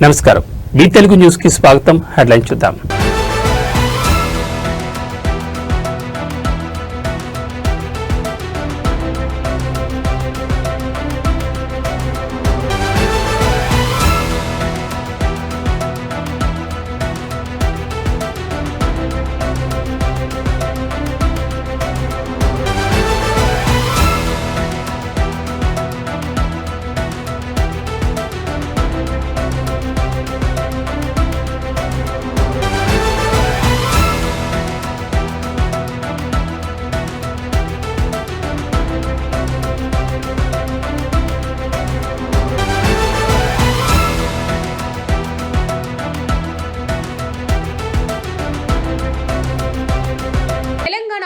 నమస్కారం. మీ తెలుగు న్యూస్ కి స్వాగతం. హెడ్లైన్ చూద్దాం.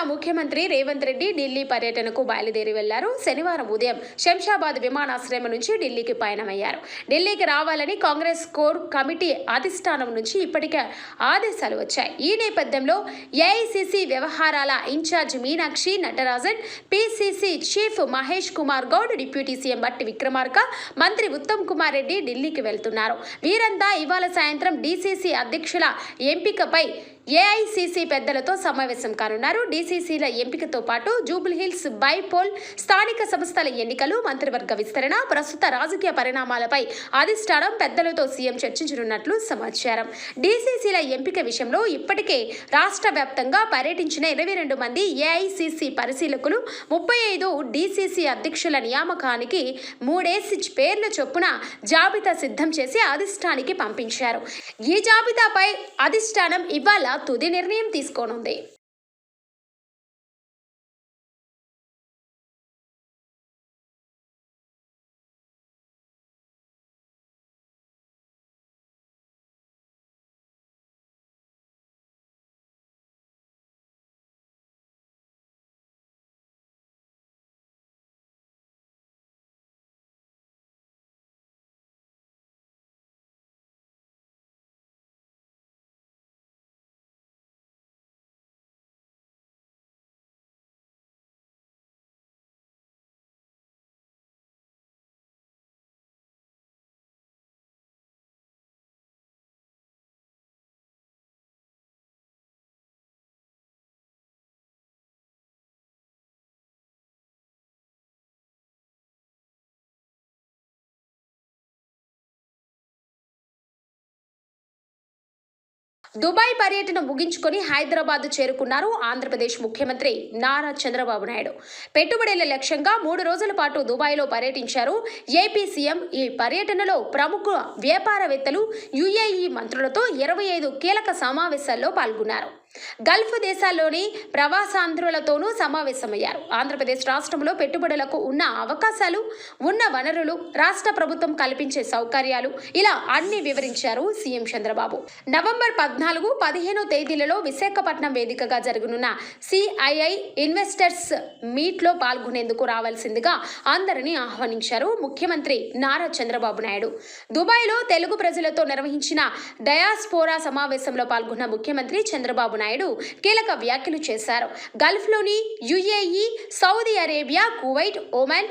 ముఖ్యమంత్రి రేవంత్ రెడ్డి ఢిల్లీ పర్యటనకు బయలుదేరి వెళ్లారు. శనివారం ఉదయం శంషాబాద్ విమానాశ్రయం నుంచి ఢిల్లీకి పయనమయ్యారు. ఢిల్లీకి రావాలని కాంగ్రెస్ కోర్ కమిటీ అధిష్టానం నుంచి ఇప్పటికే ఆదేశాలు వచ్చాయి. ఈ నేపథ్యంలో ఏఐసిసి వ్యవహారాల incharge Meenakshi Natarajan, PCC chief Mahesh Kumar Goud, deputy CM Bhatti Vikramarka, మంత్రి ఉత్తమ్ కుమార్ రెడ్డి ఢిల్లీకి వెళ్తున్నారు. వీరంతా ఇవాళ సాయంత్రం డిసిసి అధ్యక్షుల ఎంపికపై ఏఐసిసి పెద్దలతో సమావేశం కానున్నారు. డిసిసిల ఎంపికతో పాటు జూబ్లీహిల్స్ బైపోల్, స్థానిక సంస్థల ఎన్నికలు, మంత్రివర్గ విస్తరణ, ప్రస్తుత రాజకీయ పరిణామాలపై అధిష్టానం పెద్దలతో సీఎం చర్చించనున్నట్లు సమాచారం. డిసిసిల ఎంపిక విషయంలో ఇప్పటికే రాష్ట్ర వ్యాప్తంగా పర్యటించిన 22 మంది ఏఐసిసి పరిశీలకులు 35 డిసిసి అధ్యక్షుల నియామకానికి 3 పేర్ల చొప్పున జాబితా సిద్ధం చేసి అధిష్టానానికి పంపించారు. ఈ జాబితాపై అధిష్టానం ఇవాళ తుది నిర్ణయం తీసుకోనుంది. దుబాయ్ పర్యటన ముగించుకొని హైదరాబాద్ చేరుకున్నారు ఆంధ్రప్రదేశ్ ముఖ్యమంత్రి నారా చంద్రబాబు నాయుడు. పెట్టుబడుల లక్ష్యంగా 3 రోజుల పాటు దుబాయ్లో పర్యటించారు ఏపీ సీఎం. ఈ పర్యటనలో ప్రముఖ వ్యాపారవేత్తలు, యుఏఈ మంత్రులతో 25 కీలక సమావేశాల్లో పాల్గొన్నారు. గల్ఫ్ దేశాల్లోని ప్రవాసాంధ్రులతోనూ సమావేశమయ్యారు. ఆంధ్రప్రదేశ్ రాష్ట్రంలో పెట్టుబడులకు ఉన్న అవకాశాలు, ఉన్న వనరులు, రాష్ట్ర ప్రభుత్వం కల్పించే సౌకర్యాలు, ఇలా అన్ని వివరించారు సీఎం చంద్రబాబు. నవంబర్ 14, 15 తేదీలలో విశాఖపట్నం వేదికగా జరగనున్న సిఐఐ ఇన్వెస్టర్స్ మీట్లో పాల్గొనేందుకు రావాల్సిందిగా అందరినీ ఆహ్వానించారు ముఖ్యమంత్రి నారా చంద్రబాబు నాయుడు. దుబాయ్లో తెలుగు ప్రజలతో నిర్వహించిన డయాస్పోరా సమావేశంలో పాల్గొన్న ముఖ్యమంత్రి చంద్రబాబు నాయుడు కీలక వ్యాఖ్యలు చేశారు. గల్ఫ్లోని UAE, Saudi Arabia, Kuwait, Oman,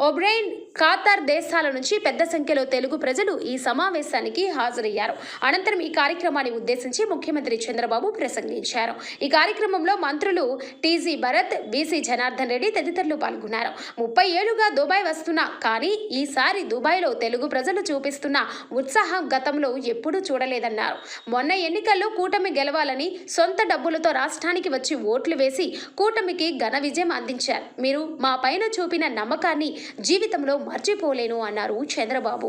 Bahrain, Qatar దేశాల నుంచి పెద్ద సంఖ్యలో తెలుగు ప్రజలు ఈ సమావేశానికి హాజరయ్యారు. అనంతరం ఈ కార్యక్రమాన్ని ఉద్దేశించి ముఖ్యమంత్రి చంద్రబాబు ప్రసంగించారు. ఈ కార్యక్రమంలో మంత్రులు టీజీ భరత్, బీసీ జనార్దన్ రెడ్డి తదితరులు పాల్గొన్నారు. 30 ఏళ్లుగా దుబాయ్ వస్తున్నా కానీ ఈసారి దుబాయ్లో తెలుగు ప్రజలు చూపిస్తున్న ఉత్సాహం గతంలో ఎప్పుడూ చూడలేదన్నారు. మొన్న ఎన్నికల్లో కూటమి గెలవాలని సొంత డబ్బులతో రాష్ట్రానికి వచ్చి ఓట్లు వేసి కూటమికి ఘన విజయం అందించారు. మీరు మా పైన చూపిన నమ్మకాన్ని జీవితంలో మర్చిపోలేను అన్నారు Chandrababu.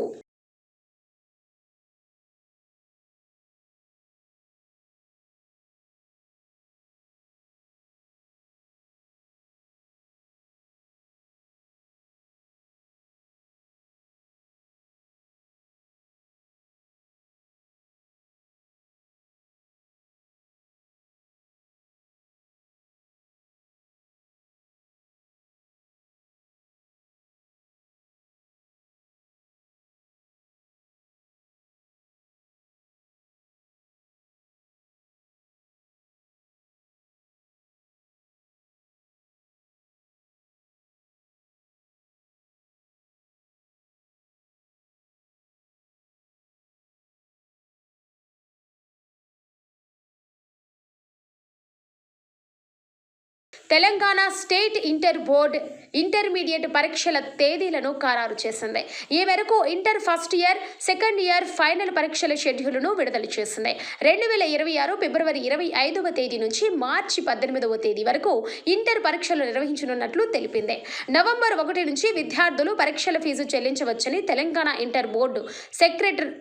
Telangana state inter board intermediate పరీక్షల తేదీలను ఖరారు చేసింది. ఈ మేరకు inter first year, second year final పరీక్షల షెడ్యూల్ను విడుదల చేసింది. 2026 ఫిబ్రవరి 25వ తేదీ నుంచి మార్చి 18వ తేదీ వరకు ఇంటర్ పరీక్షలు నిర్వహించనున్నట్లు తెలిపింది. నవంబర్ 1 నుంచి విద్యార్థులు పరీక్షల ఫీజు చెల్లించవచ్చని Telangana inter board secretary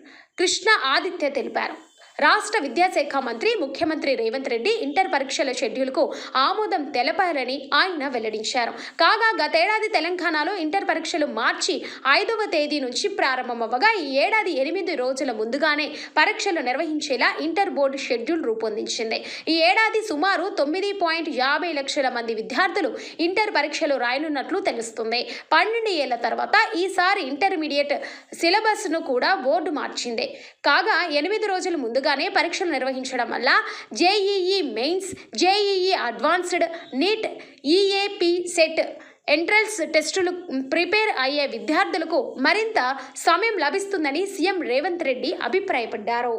Krishna Aditya తెలిపారు. రాష్ట్ర విద్యాశాఖ మంత్రి ముఖ్యమంత్రి రేవంత్ రెడ్డి ఇంటర్ పరీక్షల షెడ్యూల్కు ఆమోదం తెలపారని ఆయన వెల్లడించారు. కాగా గతేడాది తెలంగాణలో ఇంటర్ పరీక్షలు మార్చి 5వ తేదీ నుంచి ప్రారంభమవ్వగా ఈ ఏడాది 8 రోజుల ముందుగానే పరీక్షలు నిర్వహించేలా ఇంటర్ బోర్డు షెడ్యూల్ రూపొందించింది. ఈ ఏడాది సుమారు 9.50 లక్షల మంది విద్యార్థులు ఇంటర్ పరీక్షలు రాయనున్నట్లు తెలుస్తుంది. 12 ఏళ్ల తర్వాత ఈసారి ఇంటర్మీడియట్ సిలబస్ను కూడా బోర్డు మార్చింది. కాగా 8 రోజుల ముందుగా పరీక్షలు నిర్వహించడం వల్ల JEE mains, JEE advanced, NEET, EAP CET entrance టెస్టులు ప్రిపేర్ అయ్యే విద్యార్థులకు మరింత సమయం లభిస్తుందని సీఎం రేవంత్ రెడ్డి అభిప్రాయపడ్డారు.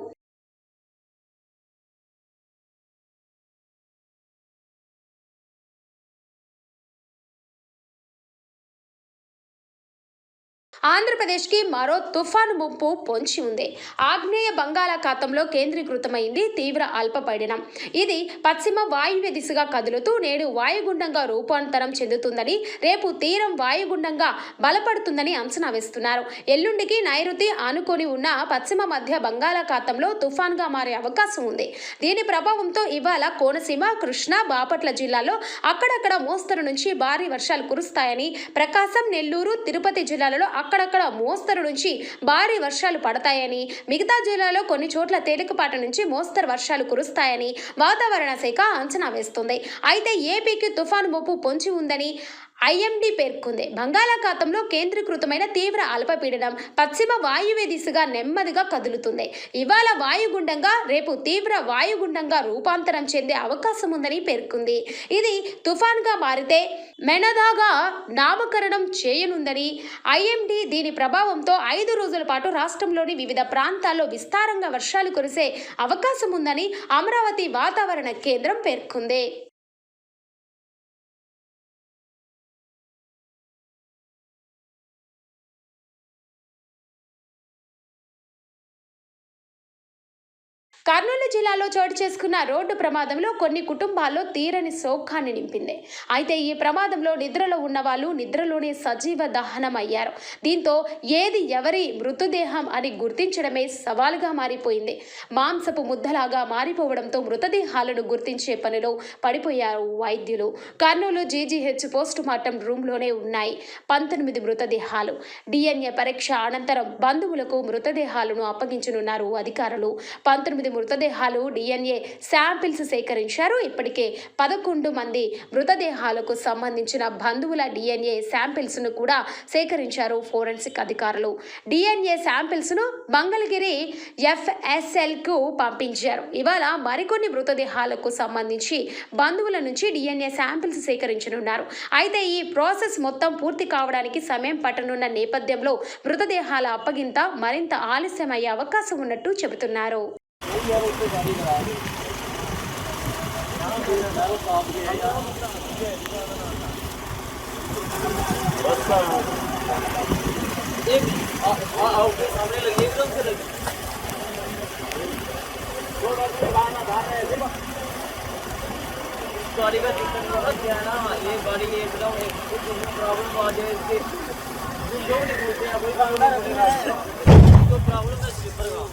ఆంధ్రప్రదేశ్కి మరో తుఫాను ముప్పు పొంచి ఉంది. ఆగ్నేయ బంగాళాఖాతంలో కేంద్రీకృతమైంది తీవ్ర అల్పపీడనం. ఇది పశ్చిమ వాయువ్య దిశగా కదులుతూ నేడు వాయుగుండంగా రూపాంతరం చెందుతుందని, రేపు తీరం వాయుగుండంగా బలపడుతుందని అంచనా వేస్తున్నారు. ఎల్లుండికి నైరుతి ఆనుకొని ఉన్న పశ్చిమ మధ్య బంగాళాఖాతంలో తుఫాన్గా మారే అవకాశం ఉంది. దీని ప్రభావంతో ఇవాళ కోనసీమ, కృష్ణా, బాపట్ల జిల్లాల్లో అక్కడక్కడ మోస్తరు నుంచి భారీ వర్షాలు కురుస్తాయని, ప్రకాశం, నెల్లూరు, తిరుపతి జిల్లాలలో అక్కడక్కడ మోస్తరు నుంచి భారీ వర్షాలు పడతాయని, మిగతా జిల్లాలో కొన్ని చోట్ల తేలికపాటి నుంచి మోస్తరు వర్షాలు కురుస్తాయని వాతావరణ శాఖ అంచనా వేస్తుంది. అయితే ఏపీకి తుఫాను ముప్పు పొంచి ఉందని ఐఎండీ పేర్కొంది. బంగాళాఖాతంలో కేంద్రీకృతమైన తీవ్ర అల్పపీడనం పశ్చిమ వాయువ్య దిశగా నెమ్మదిగా కదులుతుంది. ఇవాళ వాయుగుండంగా, రేపు తీవ్ర వాయుగుండంగా రూపాంతరం చెందే అవకాశం ఉందని పేర్కొంది. ఇది తుఫాన్గా మారితే మెనదాగా నామకరణం చేయనుందని ఐఎండీ దీని ప్రభావంతో 5 రోజుల పాటు రాష్ట్రంలోని వివిధ ప్రాంతాల్లో విస్తారంగా వర్షాలు కురిసే అవకాశం ఉందని అమరావతి వాతావరణ కేంద్రం పేర్కొంది. కర్నూలు జిల్లాలో చోటు చేసుకున్న రోడ్డు ప్రమాదంలో కొన్ని కుటుంబాల్లో తీరని శోకాన్ని నింపింది. అయితే ఈ ప్రమాదంలో నిద్రలో ఉన్న వాళ్ళు నిద్రలోనే సజీవ దహనం అయ్యారు. దీంతో ఏది ఎవరి మృతదేహం అని గుర్తించడమే సవాలుగా మారిపోయింది. మాంసపు ముద్దలాగా మారిపోవడంతో మృతదేహాలను గుర్తించే పనిలో పడిపోయారు వైద్యులు. కర్నూలు జీజీహెచ్ పోస్ట్ మార్టం రూమ్లోనే ఉన్నాయి 19 మృతదేహాలు. డిఎన్ఏ పరీక్ష అనంతరం బంధువులకు మృతదేహాలను అప్పగించనున్నారు అధికారులు. 19 మృతదేహాలు డిఎన్ఏ శాంపిల్స్ సేకరించారు. ఇప్పటికే 11 మంది మృతదేహాలకు సంబంధించిన బంధువుల డిఎన్ఏ శాంపిల్స్ ను కూడా సేకరించారు ఫోరెన్సిక్ అధికారులు. డిఎన్ఏ శాంపిల్స్ ను మంగళగిరి FSL కు పంపించారు. ఇవాళ మరికొన్ని మృతదేహాలకు సంబంధించి బంధువుల నుంచి డిఎన్ఏ శాంపిల్స్ సేకరించనున్నారు. అయితే ఈ ప్రాసెస్ మొత్తం పూర్తి కావడానికి సమయం పట్టనున్న నేపథ్యంలో మృతదేహాల అప్పగింత మరింత ఆలస్యమయ్యే అవకాశం ఉన్నట్టు చెబుతున్నారు. गाड़ी का सिस्टम क्या है ना, ये गाड़ी एकदम कुछ प्रॉब्लम आ जाए इसके जो नहीं पूछते हैं कोई तो प्रॉब्लम है स्लीपर का।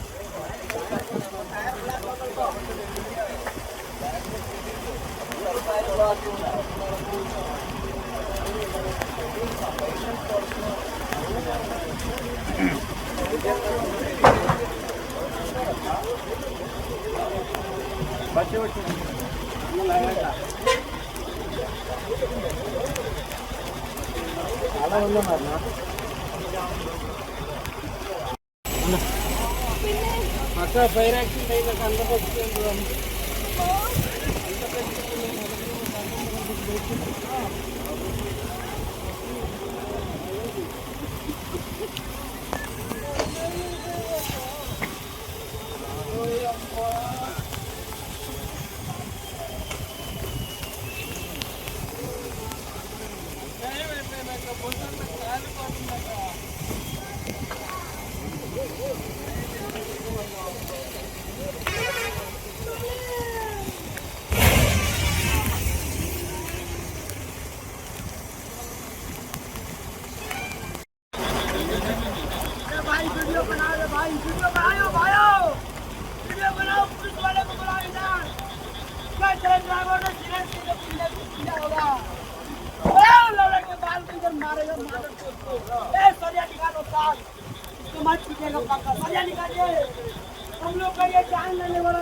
बच्चे చాలా ఉన్నారు అక్కడ ఫైర్ యాక్సిడెంట్ అయినాక అందరూ వచ్చింది. सरिया निकालो साल इसको मत पीछेगा पक्का सरिया निकालिए हम लोग का ये जान लेने वाला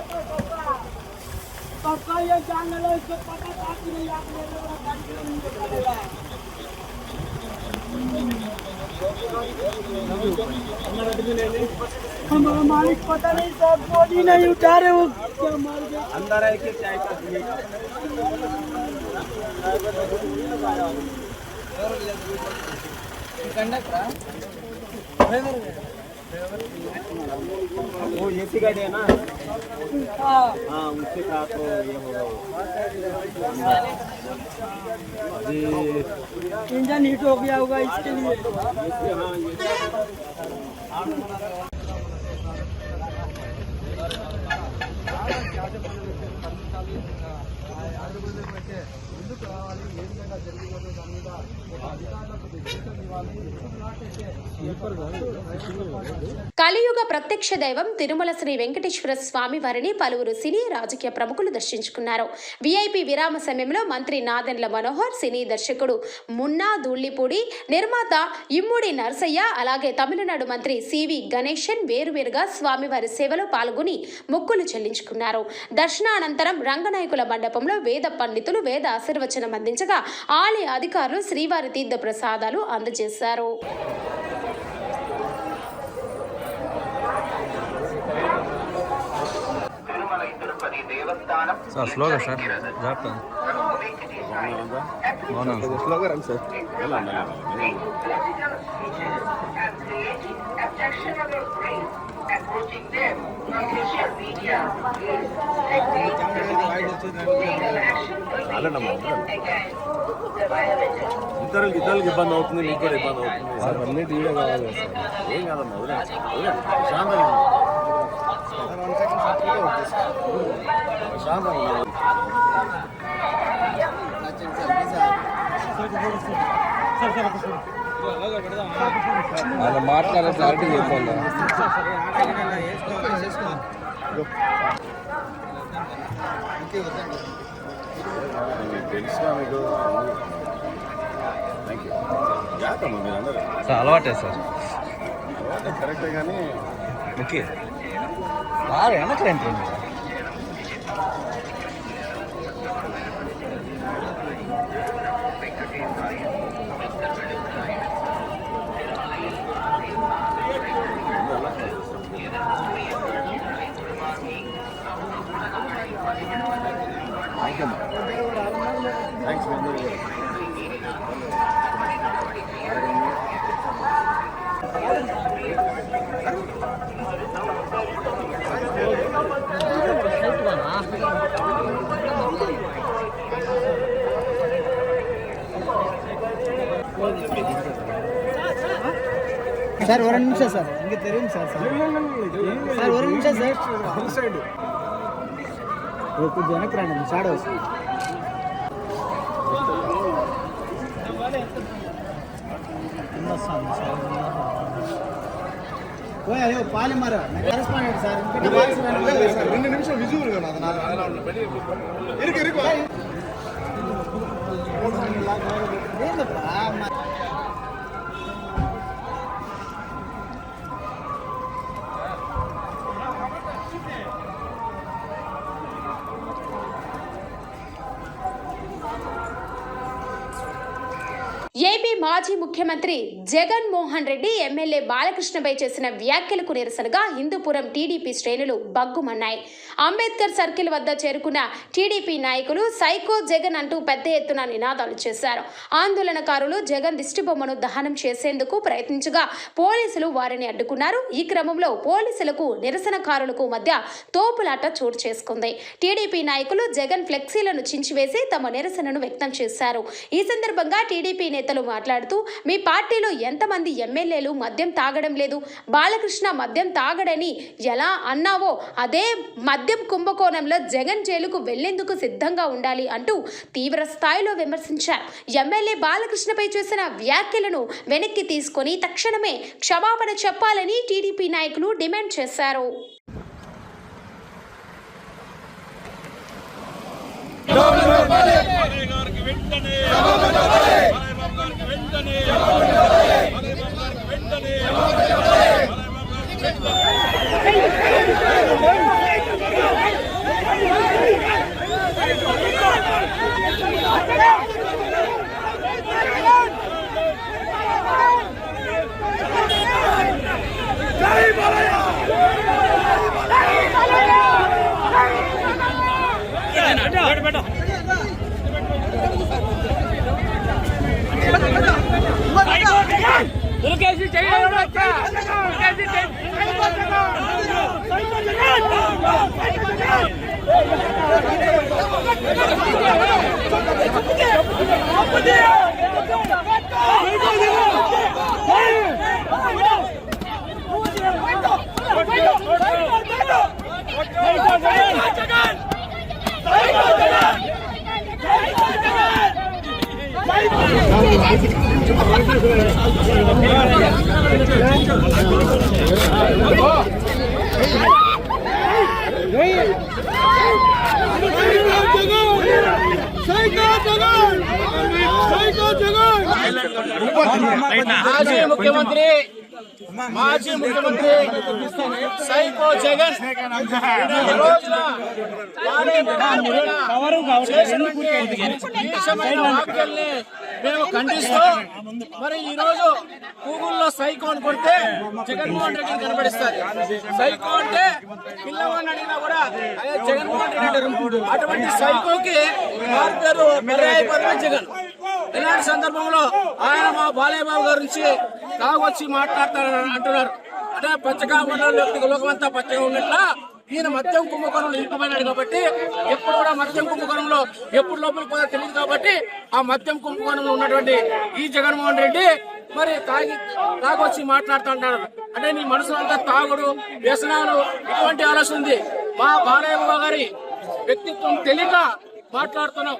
तो ये जान ले लो इसको पता था कि नहीं आप लेने वाला गाड़ी नहीं निकालेगा हमारा मालिक पता नहीं सब बॉडी नहीं उठा रहे वो क्या मार गया अंदर है कि चाय का वो एसी गाड़ी है ना हाँ उसके साथ तो ये होगा अभी इंजन हीट हो गया होगा इसके लिए కలియుగ ప్రత్యక్ష దైవం తిరుమల శ్రీ వెంకటేశ్వర స్వామి వారిని పలువురు సినీ రాజకీయ ప్రముఖులు దర్శించుకున్నారు. వీఐపీ విరామ సమయంలో మంత్రి నాదెండ్ల మనోహర్, సినీ దర్శకుడు మున్నా ధూళిపూడి, నిర్మాత ఇమ్మూడి నరసయ్య, అలాగే తమిళనాడు మంత్రి సివి గణేశన్ వేరువేరుగా స్వామివారి సేవలో పాల్గొని మొక్కులు చెల్లించుకున్నారు. దర్శనానంతరం రంగనాయకుల మండపంలో వేద పండితులు వేద ఆశీర్వచనం అందించగా ఆలయ అధికారులు శ్రీవారి తీర్థ ప్రసాదాలు అందజేశారు. సార్ స్లోగా సార్ జాగ్రత్త స్లోగా రండి సార్ ఇతరులకి ఇబ్బంది అవుతుంది, మీకు కూడా ఇబ్బంది అవుతుంది. సార్ అన్నీ టీవీ కావాలి సార్. ఏం కాదమ్మా, ప్రశాంతంగా అలా మాట్లాడే క్లారిటీ చెప్పాలి. తెలుసుగా మీకు. జాగ్రత్తమ్మా మీరు అందరూ. సార్ అలవాటే సార్ కరెక్టే కానీ ఓకే సార్ వెనకలేంటి థ్యాంక్స్ మీ అందరూ. సార్ ఒక నిమిషం సార్ ఇంక తెలియదు సార్ సార్ ఒక నిమిషం సార్ సైడ్ కొంచెం వెనక్కి రండి సార్ వస్తుంది అయ్యో పాలి మర కరెస్పాండెంట్ సార్ 2 నిమిషం విజువల్ గా ఏపీ మాజీ ముఖ్యమంత్రి జగన్ మోహన్ రెడ్డి ఎమ్మెల్యే బాలకృష్ణపై చేసిన వ్యాఖ్యలకు నిరసనగా హిందూపురం టీడీపీ శ్రేణులు బగ్గుమన్నాయి. అంబేద్కర్ సర్కిల్ వద్ద చేరుకున్న టీడీపీ నాయకులు సైకో జగన్ అంటూ పెద్ద ఎత్తున నినాదాలు చేశారు. ఆందోళనకారులు జగన్ దిష్టిబొమ్మను దహనం చేసేందుకు ప్రయత్నించగా పోలీసులు వారిని అడ్డుకున్నారు. ఈ క్రమంలో పోలీసులకు నిరసనకారులకు మధ్య తోపులాట చోటు చేసుకుంది. టీడీపీ నాయకులు జగన్ ఫ్లెక్సీలను చించివేసి తమ నిరసనను వ్యక్తం చేశారు. ఈ సందర్భంగా టీడీపీ నేతలు మాట్లాడుతూ, మీ పార్టీలో ఎంతమంది ఎమ్మెల్యేలు మద్యం తాగడం లేదు, బాలకృష్ణ మద్యం తాగడని ఎలా అన్నావో అదే మద్యం కుంభకోణంలో జగన్ జైలుకు వెళ్లేందుకు సిద్ధంగా ఉండాలి అంటూ తీవ్ర స్థాయిలో విమర్శించారు. ఎమ్మెల్యే బాలకృష్ణపై చేసిన వ్యాఖ్యలను వెనక్కి తీసుకొని తక్షణమే క్షమాపణ చెప్పాలని టీడీపీ నాయకులు డిమాండ్ చేశారు. మాజీ ముఖ్యమంత్రి సైకో జగన్ ఈ రోజున వ్యాఖ్యల్ని మేము ఖండిస్తూ మరి ఈ రోజు గూగుల్లో సైకో అని కొడితే జగన్మోహన్ రెడ్డిని కనబడిస్తారు. సైకో అంటే పిల్లవాడిని అడిగినా కూడా అదే జగన్మోహన్ రెడ్డి అంటారు. అటువంటి సైకోకి వారి పేరు పర్యాయపదమే జగన్. ఇలాంటి సందర్భంలో ఆయన మా బాలయ్య బాబు గారి నుంచి తాగొచ్చి మాట్లాడతారని అంటున్నారు. అంటే పచ్చగా ఉన్న లోకమంతా పచ్చగా ఉన్నట్ల ఈయన మద్యం కుంభకోణంలో ఇరుక్కుపోయినాడు కాబట్టి ఎప్పుడు కూడా మద్యం కుంభకోణంలో ఎప్పుడు లోపలికి పోదా తెలియదు కాబట్టి ఆ మద్యం కుంభకోణంలో ఉన్నటువంటి ఈ జగన్మోహన్ రెడ్డి మరి తాగొచ్చి మాట్లాడుతుంటాడు. అంటే నీ మనసులో అంతా తాగుడు వ్యసనాలు ఇటువంటి ఆలోచన ఉంది. మా బాలయ్య బాబు గారి వ్యక్తిత్వం తెలియక మాట్లాడుతున్నాం.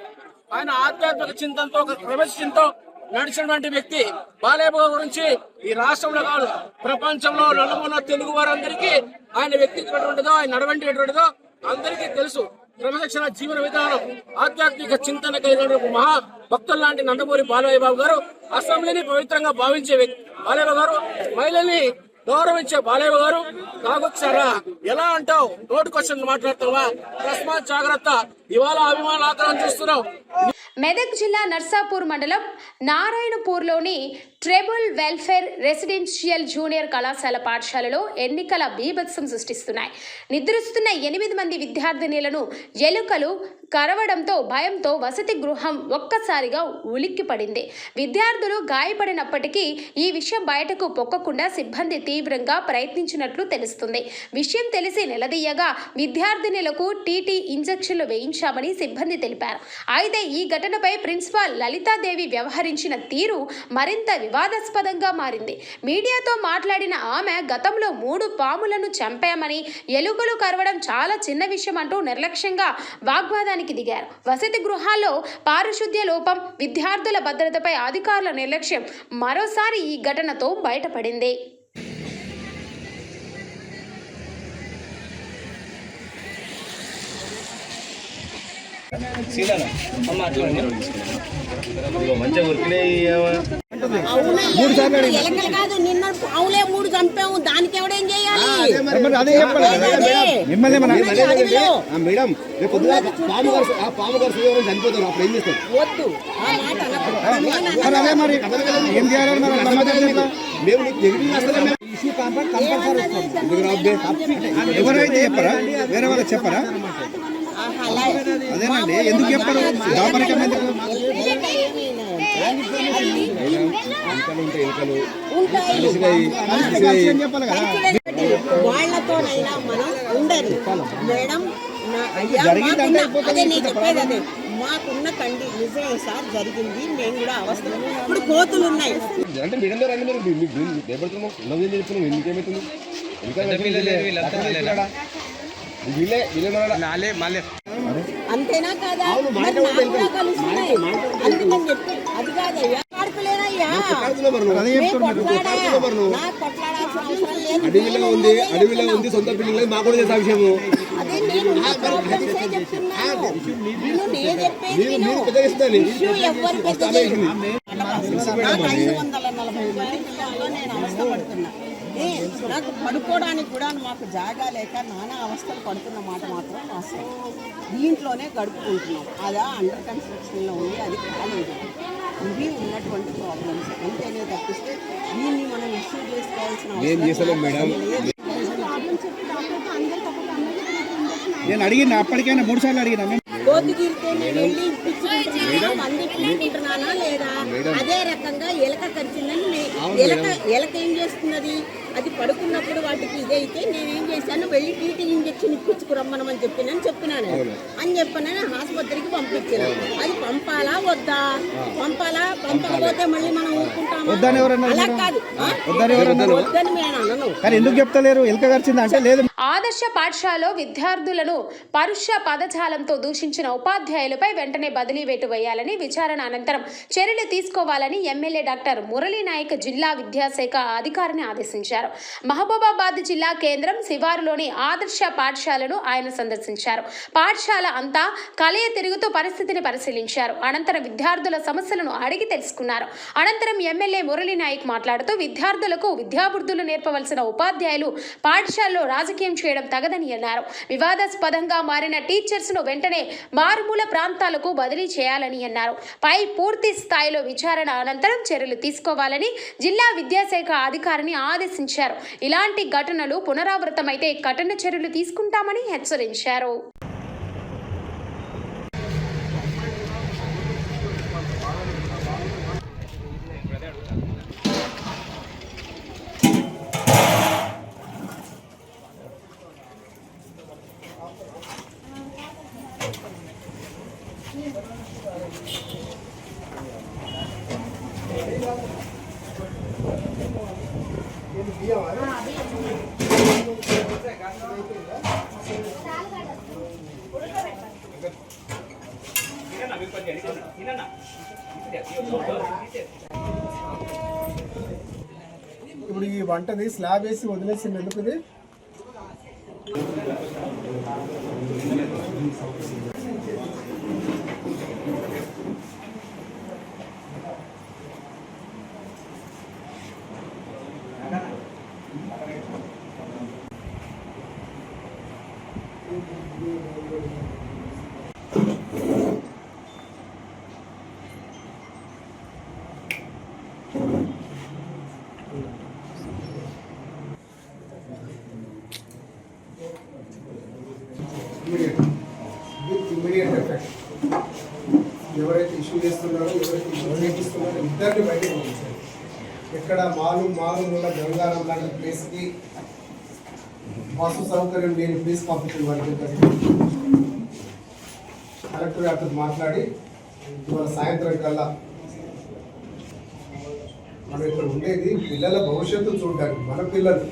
ఆయన ఆధ్యాత్మిక చింతనతో ప్రపంచ చింతతో నడిచినటువంటి వ్యక్తి బాలయ్య బాబు గురించి ఈ రాష్ట్రంలో కాదు ప్రపంచంలో నలుమూల తెలుగు వారందరికీ ఆయన వ్యక్తిత్వం ఎటువంటిదో ఆయన నడవంటి ఎటువంటిదో అందరికీ తెలుసు. క్రమశిక్షణ జీవన విధానం ఆధ్యాత్మిక చింతన కలిగిన మహా భక్తులు లాంటి నందమూరి బాలయ్య బాబు గారు అసెంబ్లీని పవిత్రంగా భావించే వ్యక్తి బాలయ్య బాబు గారు. మహిళల్ని గౌరవించే బాలయ్య గారు తాగొచ్చారా ఎలా అంటావు? నోటికొచ్చింది మాట్లాడతావా? తస్మాత్ జాగ్రత్త. ఇవాళ అభిమాన ఆగ్రహం చూస్తున్నావు. మెదక్ జిల్లా నర్సాపూర్ మండలం నారాయణపూర్లోని ట్రైబల్ వెల్ఫేర్ రెసిడెన్షియల్ జూనియర్ కళాశాల పాఠశాలలో ఎన్నికల బీభత్సం సృష్టిస్తున్నాయి. నిద్రిస్తున్న 8 మంది విద్యార్థినులను ఎలుకలు కరవడంతో భయంతో వసతి గృహం ఒక్కసారిగా ఉలిక్కిపడింది. విద్యార్థులు గాయపడినప్పటికీ ఈ విషయం బయటకు పొక్కకుండా సిబ్బంది తీవ్రంగా ప్రయత్నించినట్లు తెలుస్తుంది. విషయం తెలిసి నిలదీయగా విద్యార్థినులకు టీటీ ఇంజెక్షన్లు వేయించామని సిబ్బంది తెలిపారు. అయితే ఈ ఘటనపై ప్రిన్సిపాల్ లలితాదేవి వ్యవహరించిన తీరు మరింత వివాదాస్పదంగా మారింది. మీడియాతో మాట్లాడిన ఆమె గతంలో 3 పాములను చంపామని, ఎలుకలు కరవడం చాలా చిన్న విషయం అంటూ నిర్లక్ష్యంగా వాగ్వాదానికి దిగారు. వసతి గృహాల్లో పారిశుద్ధ్య లోపం, విద్యార్థుల భద్రతపై అధికారుల నిర్లక్ష్యం మరోసారి ఈ ఘటనతో బయటపడింది. ఎలకలు కాదు నిన్న పావులే 3 చంపాము. దానికి ఎవడేం చేయాలి? వద్దు ఆ మాట ఎవరైతే చెప్పరా వేరే వాళ్ళకి చెప్పరా? అదేనండి ఎందుకు చెప్పరు? వాళ్ళతోనైనా మనం ఉండదు మేడం. అదే నేను చెప్పేది అదే. మాకున్న నిజమే సార్ జరిగింది. మేము కూడా అవస్థ. ఇప్పుడు కోతులు ఉన్నాయి. అంతేనా కాదా? కలుస్తున్నాయి అందుకని చెప్పి అది కాదయ్యా. ఆడుకోలేనయ్యా. కొట్లాడాల్సిన అవసరం లేదు. అడవిలో ఉంది, అడవిలో ఉంది, సొంత బిల్డింగ్ లేదు, మాకు కూడా తెలుసు ఆ విషయము. అదే నేను ఉన్న ప్రాబ్లమ్సే చెప్తున్నాను. నేను చెప్పేది మీరు పెద్ద ఇస్తాను ఇష్యూ ఎవరు పెద్ద చేయరు. నాకు 540 రూపాయలు నేను అవస్థపడుతున్నా. నాకు పడుకోవడానికి కూడా మాకు జాగా లేక నానా అవస్థలు పడుతున్న మాట మాత్రం వాస్తవం. దీంట్లోనే గడుపుకుంటున్నాం. అదా అండర్ కన్స్ట్రక్షన్లో ఉంది, అది కాలేదు. ఇవి ఉన్నటువంటి ప్రాబ్లమ్స్. అంతేనే తప్పిస్తే దీన్ని మనం ఇష్యూ చేసుకోవాల్సిన అవసరం లేదు. నేను అడిగిన అప్పటికైనా 3 సార్లు అడిగినా. కోతిగిరితే నేను వెళ్ళి ఇప్పించుకుంటున్నానా, మంది ఇప్పించుకుంటున్నానా లేదా? అదే రకంగా ఎలక కరిచిందని ఎలక ఏం చేస్తున్నది, అది పడుకున్నప్పుడు వాటికి ఇదైతే నేనేం చేశాను, వెళ్ళి టీటీ ఇంజక్షన్ ఇప్పించుకురమ్మనని చెప్పినాను అని చెప్పనని ఆసుపత్రికి పంపించాను. అది పంపాలా వద్దా? పంపకపోతే మళ్ళీ మనం ఊరుకుంటామా? అలా కాదు, వద్దని నేను అనను. ఎందుకు చెప్తలేరు? ఎలక కరిచింది అంటే లేదు. ఆదర్శ పాఠశాలలో విద్యార్థులను పరుష పదజాలంతో దూషించిన ఉపాధ్యాయులపై వెంటనే బదిలీ వేటు వేయాలని, విచారణ అనంతరం చర్యలు తీసుకోవాలని ఎమ్మెల్యే డాక్టర్ మురళీ నాయక్ జిల్లా విద్యాశాఖ అధికారిని ఆదేశించారు. మహబూబాబాద్ జిల్లా కేంద్రం శివారులోని ఆదర్శ పాఠశాలను ఆయన సందర్శించారు. పాఠశాల అంతా కలయ తిరుగుతూ పరిస్థితిని పరిశీలించారు. అనంతరం విద్యార్థుల సమస్యలను అడిగి తెలుసుకున్నారు. అనంతరం ఎమ్మెల్యే మురళీ నాయక్ మాట్లాడుతూ విద్యార్థులకు విద్యాబుద్ధులు నేర్పవలసిన ఉపాధ్యాయులు పాఠశాలలో రాజకీయం చేయడం తగదని అన్నారు. వివాదాస్పదంగా మారిన టీచర్స్ ను వెంటనే మారుమూల ప్రాంతాలకు బదిలీ చేయాలని అన్నారు. పై పూర్తి స్థాయిలో విచారణ అనంతరం చర్యలు తీసుకోవాలని జిల్లా విద్యాశాఖ అధికారిని ఆదేశించారు. ఇలాంటి ఘటనలు పునరావృతమైతే కఠిన చర్యలు తీసుకుంటామని హెచ్చరించారు. ఇప్పుడు ఈ వంటది స్లాబ్ వేసి వదిలేసింది ఎందుకు? ఇది ఇమ్మీడియట్ ఎఫెక్ట్. ఎవరైతే ఇష్యూ చేస్తున్నారో, ఎవరైతే ఇష్యూ చేపిస్తున్నారో ఇద్దరిని బయటకు పంపించారు. ఎక్కడ మారుమూల గంగారం లాంటి ప్లేస్కి బస్సు సౌకర్యం లేని ప్లేస్ పంపించిన వారికి కలెక్టర్ గారితో మాట్లాడి ఇవాళ సాయంత్రం కల్లా మనం ఇక్కడ ఉండేది పిల్లల భవిష్యత్తు చూడడానికి, మన పిల్లలు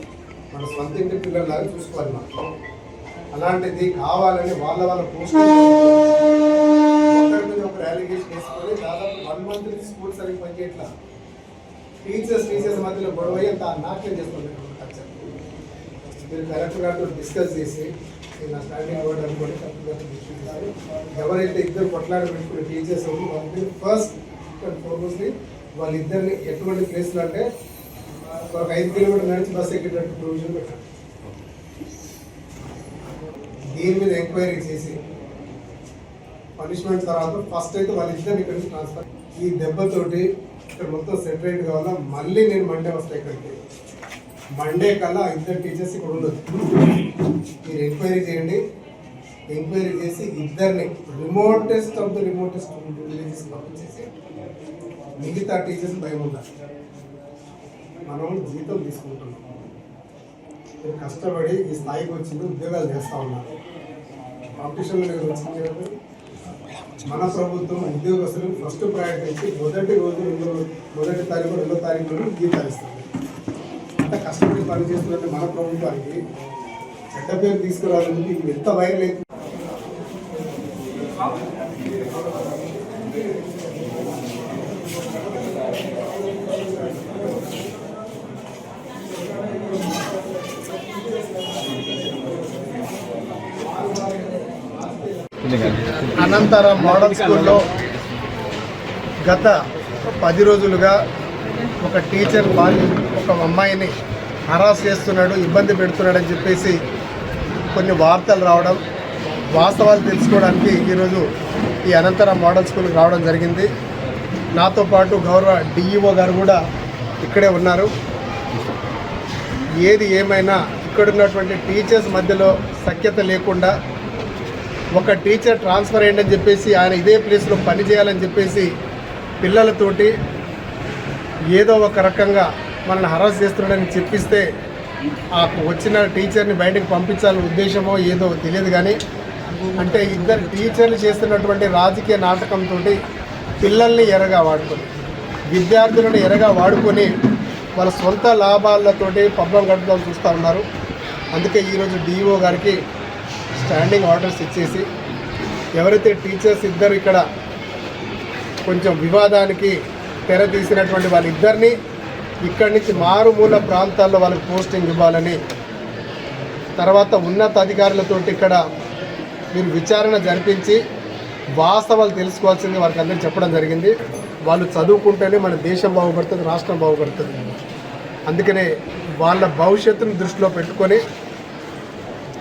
మన సొంత ఇంటి పిల్లలాగా చూసుకోవాలి. మనం అలాంటిది కావాలని వాళ్ళ పోస్ట్ ఒకరి మీద ఒక అలిగేషన్ వేసుకొని దాదాపు 1 month నుంచి స్కూల్ సరిగ్గా పనిచేయట్లా. టీచర్స్ మధ్యలో గొడవ అంత నాట్యం చేస్తున్నారు. మీరు కలెక్టర్ గారితో డిస్కస్ చేసి నా స్టాండింగ్ ఆర్డర్ అనుకోండి, కలెక్టర్ గారితో డిస్కస్ చేసి ఎవరైతే ఇద్దరు కొట్లాడ పెట్టుకునే టీచర్స్ వాళ్ళకి ఫస్ట్ అండ్ ఫార్మోస్ట్లీ వాళ్ళిద్దరిని ఎటువంటి ప్లేస్లో అంటే ఒక 5 కిలోమీటర్ల నుంచి బస్సు ఎక్కేటట్టు ప్రొవిజన్ పెట్టండి. దీని మీద ఎంక్వైరీ చేసి పనిష్మెంట్ తర్వాత ఫస్ట్ అయితే వాళ్ళిద్దరిని ఇక్కడి నుంచి ట్రాన్స్ఫర్. ఈ దెబ్బతోటి ఇక్కడ మొత్తం సెపరేట్ కావాలా. మళ్ళీ నేను మండే వస్తాను ఇక్కడికి. మండే కల్లా 2 టీచర్స్ ఇక్కడ ఉండదు. మీరు ఎంక్వైరీ చేయండి. ఎంక్వైరీ చేసి ఇద్దరిని రిమోటెస్ట్ విలేజెస్ పంపించేసి మిగతా టీచర్స్ భయం ఉండాలి. మనం జీతం తీసుకుంటున్నాం, మీరు కష్టపడి ఈ స్థాయికి వచ్చింది, ఉద్యోగాలు చేస్తూ ఉన్నారు. కాంపిటీషన్లో వచ్చింది. మన ప్రభుత్వం ఉద్యోగస్తులు ఫస్ట్ ప్రయారిటీ ఇచ్చి మొదటి తారీఖు 2వ తారీఖులో జీతాలు ఇస్తుంది. అంత కష్టపడి పని చేస్తున్నట్టు మన ప్రభుత్వానికి చెడ్డ పేరు తీసుకురావాలని ఎంత వైరల్ అయితే అనంతరం మోడల్ స్కూల్లో గత 10 రోజులుగా ఒక టీచర్ ఒక అమ్మాయిని హరాస్ చేస్తున్నాడు, ఇబ్బంది పెడుతున్నాడని చెప్పేసి కొన్ని వార్తలు రావడం, వాస్తవాలు తెలుసుకోవడానికి ఈరోజు ఈ అనంతరం మోడల్ స్కూల్కి రావడం జరిగింది. నాతో పాటు గౌరవ డిఈఓ గారు కూడా ఇక్కడే ఉన్నారు. ఏది ఏమైనా ఇక్కడున్నటువంటి టీచర్స్ మధ్యలో సఖ్యత లేకుండా ఒక టీచర్ ట్రాన్స్ఫర్ అయ్యిందని చెప్పేసి ఆయన ఇదే ప్లేస్లో పని చేయాలని చెప్పేసి పిల్లలతోటి ఏదో ఒక రకంగా మనల్ని హరాస్ చేస్తున్నాడని చెప్పిస్తే ఆ వచ్చిన టీచర్ని బయటకు పంపించాలనే ఉద్దేశమో ఏదో తెలియదు. కానీ అంటే ఇద్దరు టీచర్లు చేస్తున్నటువంటి రాజకీయ నాటకంతో పిల్లల్ని ఎరగా వాడుకొని, విద్యార్థులను ఎరగా వాడుకొని వాళ్ళ సొంత లాభాలతోటి పబ్బం గడపడం చూస్తూ ఉన్నారు. అందుకే ఈరోజు డిఈఓ గారికి స్టాండింగ్ ఆర్డర్స్ ఇచ్చేసి ఎవరైతే టీచర్స్ ఇద్దరు ఇక్కడ కొంచెం వివాదానికి తెర తీసినటువంటి వాళ్ళిద్దరినీ ఇక్కడి నుంచి మారుమూల ప్రాంతాల్లో వాళ్ళకి పోస్టింగ్ ఇవ్వాలని, తర్వాత ఉన్నత అధికారులతో ఇక్కడ మీరు విచారణ జరిపించి వాస్తవాలు తెలుసుకోవాల్సింది వారికి అందరికీ చెప్పడం జరిగింది. వాళ్ళు చదువుకుంటేనే మన దేశం బాగుపడుతుంది, రాష్ట్రం బాగుపడుతుంది. అందుకనే వాళ్ళ భవిష్యత్తును దృష్టిలో పెట్టుకొని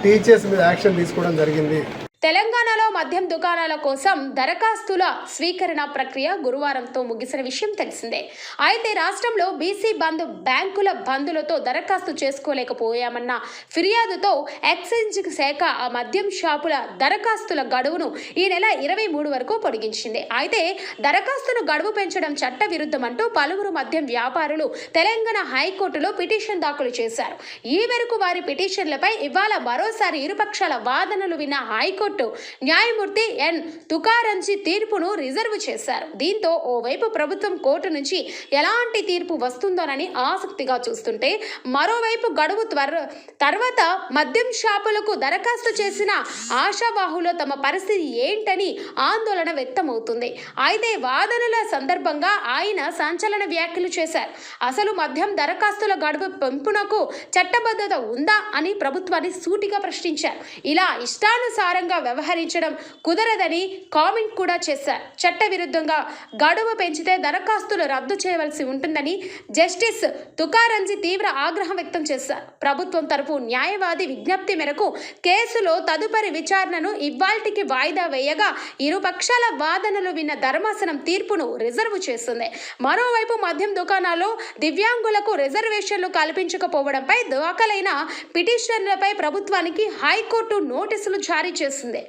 టీచర్స్ మీద యాక్షన్ తీసుకోవడం జరిగింది. తెలంగాణలో మద్యం దుకాణాల కోసం దరఖాస్తుల స్వీకరణ ప్రక్రియ గురువారంతో ముగిసిన విషయం తెలిసిందే. అయితే రాష్ట్రంలో బీసీ బంద్, బ్యాంకుల బంధులతో దరఖాస్తు చేసుకోలేకపోయామన్న ఫిర్యాదుతో ఎక్సైజ్ శాఖ ఆ మద్యం షాపుల దరఖాస్తుల గడువును ఈ నెల 23 వరకు పొడిగించింది. అయితే దరఖాస్తును గడువు పెంచడం చట్ట విరుద్ధమంటూ పలువురు మద్యం వ్యాపారులు తెలంగాణ హైకోర్టులో పిటిషన్ దాఖలు చేశారు. ఈ మేరకు వారి పిటిషన్లపై ఇవాళ మరోసారి ఇరుపక్షాల వాదనలు విన్న హైకోర్టు న్యాయమూర్తి ఎన్ తుకారంజీ తీర్పును రిజర్వ్ చేశారు. దీంతో ఓవైపు ప్రభుత్వం కోర్టు నుంచి ఎలాంటి తీర్పు వస్తుందోనని ఆసక్తిగా చూస్తుంటే, మరోవైపు గడువు తర్వాత మద్యం షాపులకు దరఖాస్తు చేసిన ఆశావాహులో తమ పరిస్థితి ఏంటని ఆందోళన వ్యక్తమవుతుంది. అయితే వాదనల సందర్భంగా ఆయన సంచలన వ్యాఖ్యలు చేశారు. అసలు మద్యం దరఖాస్తుల గడువు పెంపునకు చట్టబద్ధత ఉందా అని ప్రభుత్వాన్ని సూటిగా ప్రశ్నించారు. ఇలా ఇష్టానుసారంగా వ్యవహరించడం కుదరదని కామెంట్ కూడా చేశారు. చట్టవిరుద్ధంగా గడువు పెంచితే దరఖాస్తులు రద్దు చేయవలసి ఉంటుందని జస్టిస్ తుకారంజీ తీవ్ర ఆగ్రహం వ్యక్తం చేశారు. ప్రభుత్వం తరపు న్యాయవాది విజ్ఞప్తి మేరకు కేసులో తదుపరి విచారణను ఇవాల్టికి వాయిదా వేయగా ఇరుపక్షాల వాదనలు విన్న ధర్మాసనం తీర్పును రిజర్వ్ చేస్తుంది. మరోవైపు మద్యం దుకాణాల్లో దివ్యాంగులకు రిజర్వేషన్లు కల్పించకపోవడంపై దాఖలైన పిటిషన్లపై ప్రభుత్వానికి హైకోర్టు నోటీసులు జారీ చేసింది.